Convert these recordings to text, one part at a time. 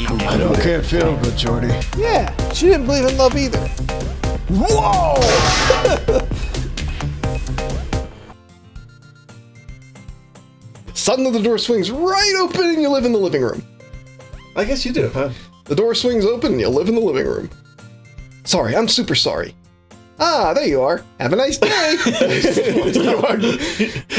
I can't feel good, Jordy. Yeah, she didn't believe in love either. Whoa! Suddenly the door swings right open and you live in the living room. I guess you do, huh? The door swings open and you live in the living room. Sorry, I'm super sorry. Ah, there you are. Have a nice day.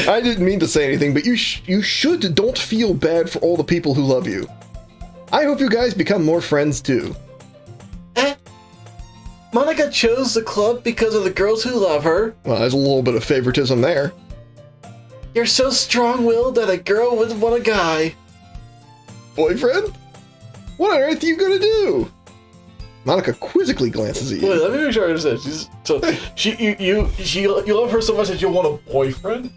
I didn't mean to say anything, but you should don't feel bad for all the people who love you. I hope you guys become more friends too. Monika chose the club because of the girls who love her. Well, there's a little bit of favoritism there. You're so strong-willed that a girl wouldn't want a guy. Boyfriend? What on earth are you gonna do? Monika quizzically glances at you. Wait, let me make sure I understand. You love her so much that you want a boyfriend?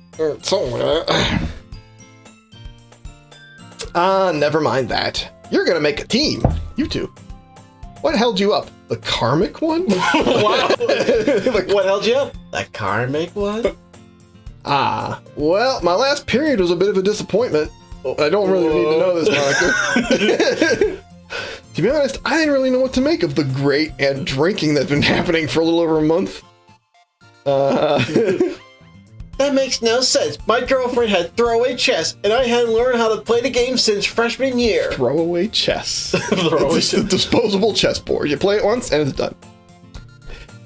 Never mind that. You're gonna make a team. You two. What held you up? The karmic one? Wow. What held you up? The karmic one? Well, my last period was a bit of a disappointment. I don't really need to know this, Monika. To be honest, I didn't really know what to make of the great and drinking that's been happening for a little over a month. That makes no sense. My girlfriend had throwaway chess, and I hadn't learned how to play the game since freshman year. Throwaway chess. It's a disposable chessboard. You play it once and it's done.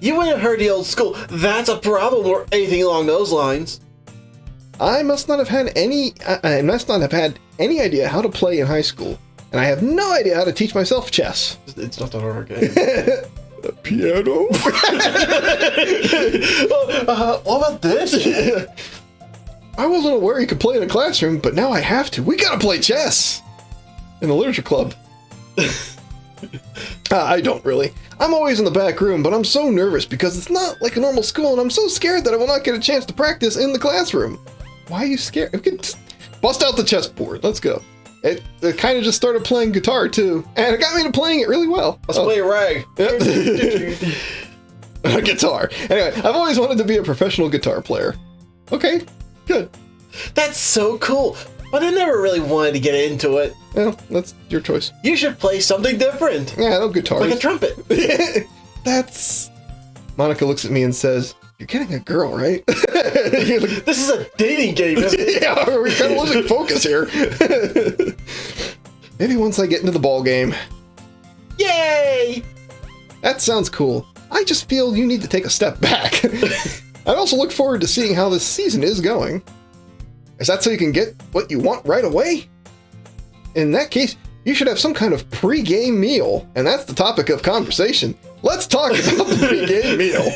You wouldn't have heard the old school, that's a problem, or anything along those lines. I must not have had any idea how to play in high school, and I have no idea how to teach myself chess. It's not that hard a game. The piano? What about this? I wasn't aware you could play in a classroom, but now I have to. We gotta play chess! In the literature club. I don't really. I'm always in the back room, but I'm so nervous because it's not like a normal school, and I'm so scared that I will not get a chance to practice in the classroom. Why are you scared? We can bust out the chessboard. Let's go. It kind of just started playing guitar, too. And it got me to playing it really well. Let's play a rag. Yep. A guitar. Anyway, I've always wanted to be a professional guitar player. Okay, good. That's so cool. But I never really wanted to get into it. Well, that's your choice. You should play something different. Yeah, no guitars. Like a trumpet. That's... Monika looks at me and says, "You're getting a girl, right?" Like, this is a dating game, isn't it? Yeah, we're kind of losing focus here. Maybe once I get into the ball game. Yay! That sounds cool. I just feel you need to take a step back. I also look forward to seeing how this season is going. Is that so you can get what you want right away? In that case, you should have some kind of pre-game meal, and that's the topic of conversation. Let's talk about the pre-game meal.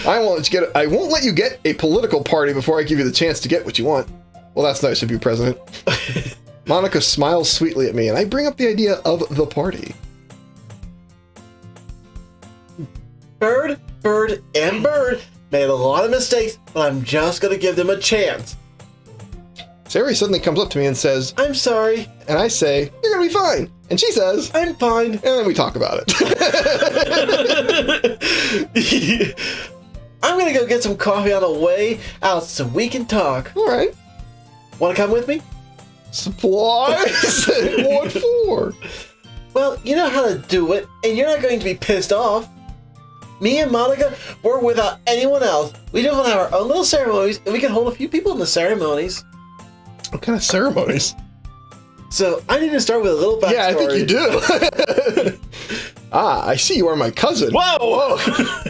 I won't let you get a political party before I give you the chance to get what you want. Well, that's nice of you, President. Monika smiles sweetly at me, and I bring up the idea of the party. Bird, and Bird made a lot of mistakes, but I'm just gonna give them a chance. Sayori suddenly comes up to me and says, "I'm sorry." And I say, "You're gonna be fine." And she says, "I'm fine." And then we talk about it. I'm gonna go get some coffee on the way out so we can talk. All right. Wanna come with me? Supplies? What for? Well, you know how to do it, and you're not going to be pissed off. Me and Monika, we're without anyone else. We just want to have our own little ceremonies, and we can hold a few people in the ceremonies. What kind of ceremonies? So, I need to start with a little backstory. Yeah, I think you do. I see you are my cousin. Whoa!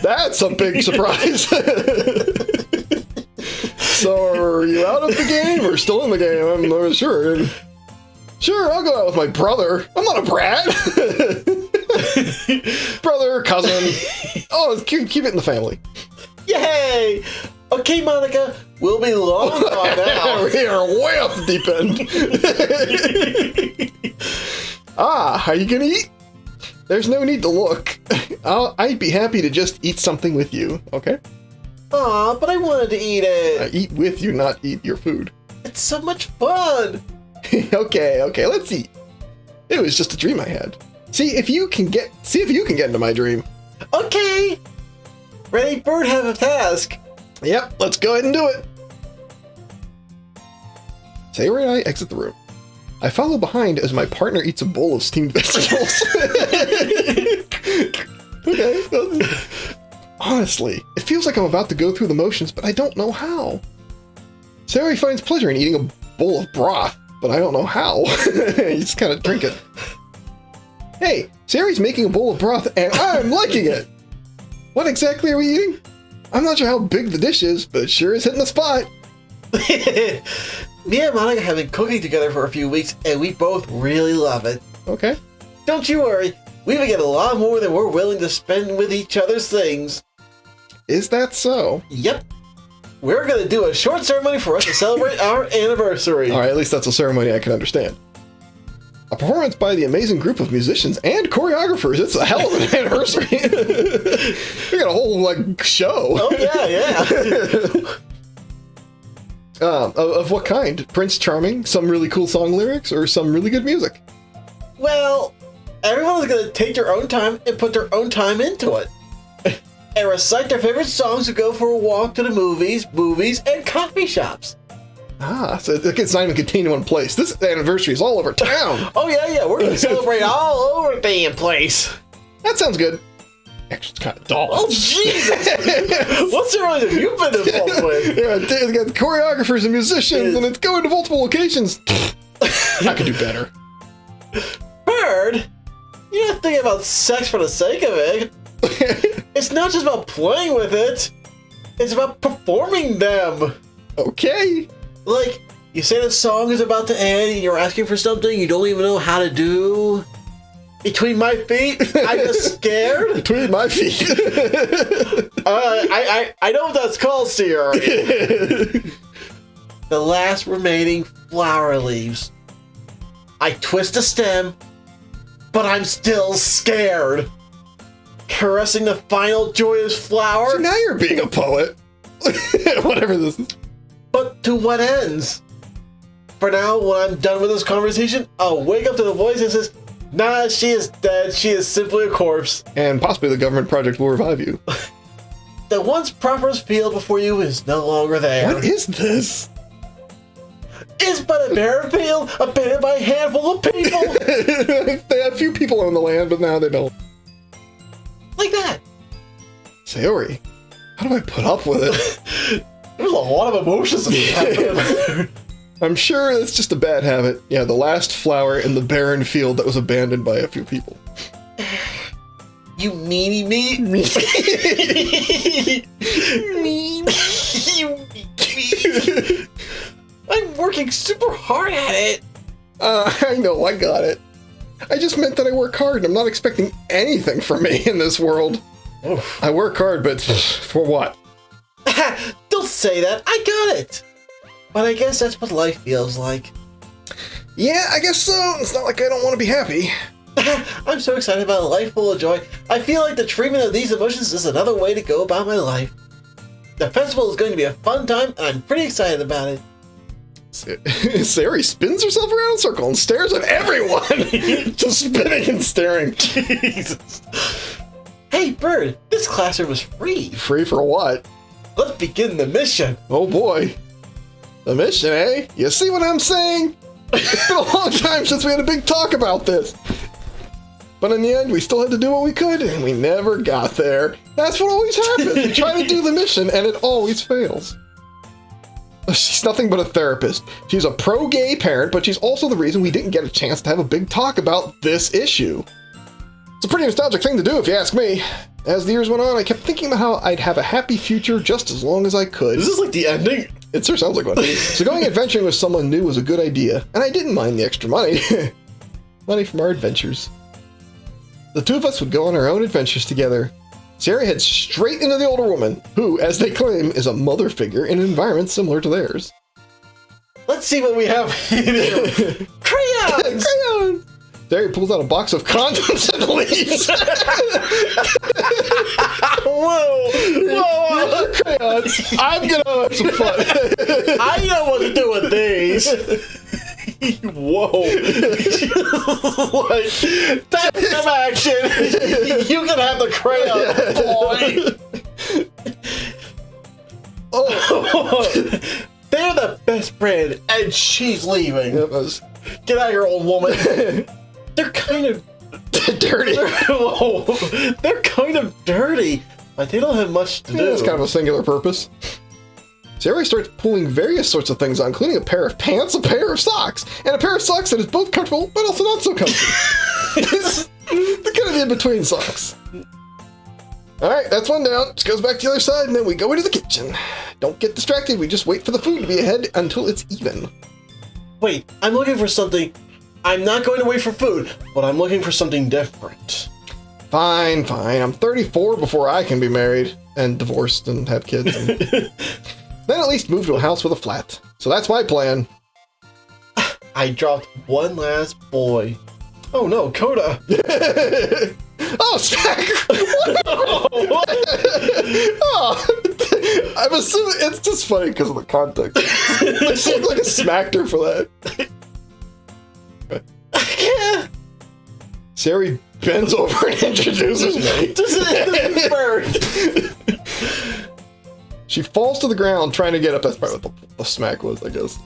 That's a big surprise. So, are you out of the game or still in the game? I'm not sure. Sure, I'll go out with my brother. I'm not a brat. Brother, cousin. Oh, keep it in the family. Yay! Okay, Monika, we'll be long gone now. We are way off the deep end. Are you gonna eat? There's no need to look. I'd be happy to just eat something with you, okay? Aw, but I wanted to eat it. Eat with you, not eat your food. It's so much fun. Okay, let's eat. It was just a dream I had. See if you can get into my dream. Okay. Ready, Bird, have a task. Yep, let's go ahead and do it. Sayori and I exit the room. I follow behind as my partner eats a bowl of steamed vegetables. Okay. Honestly, it feels like I'm about to go through the motions, but I don't know how. Sayori finds pleasure in eating a bowl of broth, but I don't know how. You just kind of drink it. Hey, Sayori's making a bowl of broth, and I'm liking it! What exactly are we eating? I'm not sure how big the dish is, but it sure is hitting the spot. Me and Monika have been cooking together for a few weeks, and we both really love it. Okay. Don't you worry, we will get a lot more than we're willing to spend with each other's things. Is that so? Yep. We're going to do a short ceremony for us to celebrate our anniversary. Alright, at least that's a ceremony I can understand. A performance by the amazing group of musicians and choreographers. It's a hell of an anniversary. We got a whole, show. Oh, yeah. Of what kind? Prince Charming, some really cool song lyrics, or some really good music? Well, everyone's going to take their own time and put their own time into it. And recite their favorite songs and go for a walk to the movies, and coffee shops. Ah, so it's not even contained in one place. This anniversary is all over town. Oh, yeah, we're going to celebrate all over the damn place. That sounds good. Actually, it's kind of dull. Oh, Jesus! What ceremonies have you been involved with? Yeah, they got choreographers and musicians, and it's going to multiple locations. I could do better. Bird, you're not thinking about sex for the sake of it. It's not just about playing with it. It's about performing them. Okay. Like, you say the song is about to end and you're asking for something you don't even know how to do. Between my feet, I'm just scared. Between my feet. I know what that's called, Sayori. The last remaining flower leaves. I twist a stem, but I'm still scared. Caressing the final joyous flower. So now you're being a poet. Whatever this is. But to what ends? For now, when I'm done with this conversation, I'll wake up to the voice that says, "Nah, she is dead. She is simply a corpse." And possibly the government project will revive you. The once prosperous field before you is no longer there. What is this? It's but a barren field, abandoned by a handful of people. They had a few people on the land, but now they don't. Like that. Sayori, how do I put up with it? There's a lot of emotions happening. I'm sure it's just a bad habit. Yeah, the last flower in the barren field that was abandoned by a few people. You meanie me. Me. You meanie me. I'm working super hard at it. I know, I got it. I just meant that I work hard and I'm not expecting anything from me in this world. Oof. I work hard, but for what? Don't say that. I got it. But I guess that's what life feels like. Yeah, I guess so. It's not like I don't want to be happy. I'm so excited about a life full of joy. I feel like the treatment of these emotions is another way to go about my life. The festival is going to be a fun time, and I'm pretty excited about it. Sayori spins herself around in a circle and stares at everyone. Just spinning and staring. Jesus. Hey, Bird, this classroom is free. Free for what? Let's begin the mission. Oh boy. The mission, eh? You see what I'm saying? It's been a long time since we had a big talk about this. But in the end, we still had to do what we could, and we never got there. That's what always happens. You try to do the mission, and it always fails. She's nothing but a therapist. She's a pro-gay parent, but she's also the reason we didn't get a chance to have a big talk about this issue. It's a pretty nostalgic thing to do, if you ask me. As the years went on, I kept thinking about how I'd have a happy future just as long as I could. Is this like the ending? It sure sounds like one. So going adventuring with someone new was a good idea, and I didn't mind the extra money. Money from our adventures. The two of us would go on our own adventures together. Sayori heads straight into the older woman, who, as they claim, is a mother figure in an environment similar to theirs. Let's see what we have here. Crayons! Crayons! Sayori pulls out a box of condoms and leaves. Whoa! Crayons. I'm gonna have some fun. I know what to do with these. Whoa! Like, that's some action. You can have the crayon, boy. Oh. They're the best friend, and she's leaving. Yep, Get out of here, old woman. They're kind of dirty. They're kind of dirty, but they don't have much to do. It's kind of a singular purpose. Sayori starts pulling various sorts of things on, including a pair of pants, a pair of socks, and a pair of socks that is both comfortable, but also not so comfortable. The kind of in-between socks. Alright, that's one down. Just goes back to the other side, and then we go into the kitchen. Don't get distracted, we just wait for the food to be ahead until it's even. Wait, I'm looking for something. I'm not going to wait for food, but I'm looking for something different. Fine, fine. I'm 34 before I can be married and divorced and have kids. And then at least move to a house with a flat. So that's my plan. I dropped one last boy. Oh no, Coda! Oh, Smack! Oh, I'm assuming it's just funny because of the context. I seem like a smacked her for that. Sayori bends over and introduces me. She falls to the ground trying to get up. That's probably what the smack was, I guess.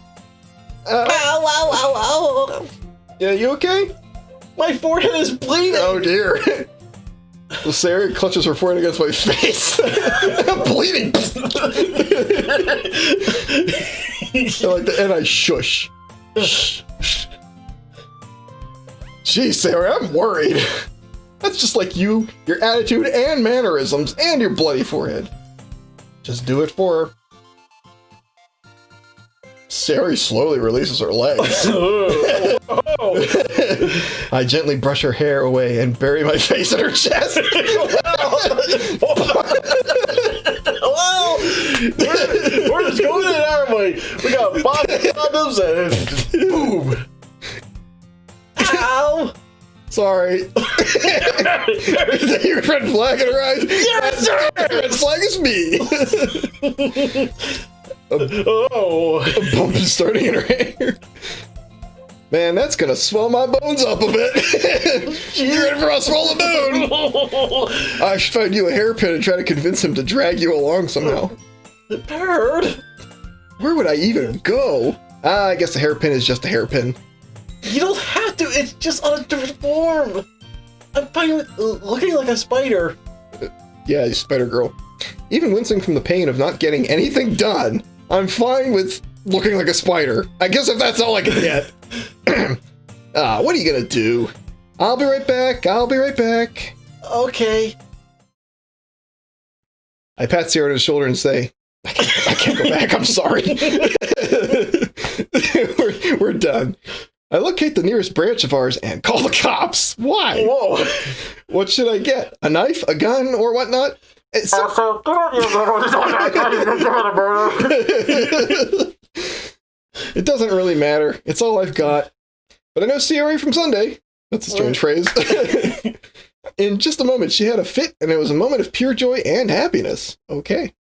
Ow, ow, ow, ow. Yeah, you okay? My forehead is bleeding. Oh dear. So Sayori clutches her forehead against my face. I'm bleeding. And I shush. Geez, Sayori, I'm worried. That's just like you, your attitude and mannerisms, and your bloody forehead. Just do it for her. Sayori slowly releases her legs. I gently brush her hair away and bury my face in her chest. Well, we're just going in our way. We got body condoms and boom. Ow. Sorry. Is that your red flag in her eyes? Yes, sir. Red flag is me. A bump is starting in her hair. Man, that's gonna swell my bones up a bit. You ready for a swell the moon? I should find you a hairpin and try to convince him to drag you along somehow. The bird. Where would I even go? I guess a hairpin is just a hairpin. You don't have to. It's just on a different form. I'm fine with looking like a spider. Yeah, you spider girl. Even wincing from the pain of not getting anything done, I'm fine with looking like a spider. I guess if that's all I can get. What are you gonna do? I'll be right back. I'll be right back. Okay. I pat Sayori on the shoulder and say, I can't go back. I'm sorry. we're done. I locate the nearest branch of ours and call the cops. Why? Whoa. What should I get? A knife, a gun, or whatnot? It doesn't really matter. It's all I've got. But I know Sayori from Sunday. That's a strange phrase. In just a moment, she had a fit, and it was a moment of pure joy and happiness. Okay.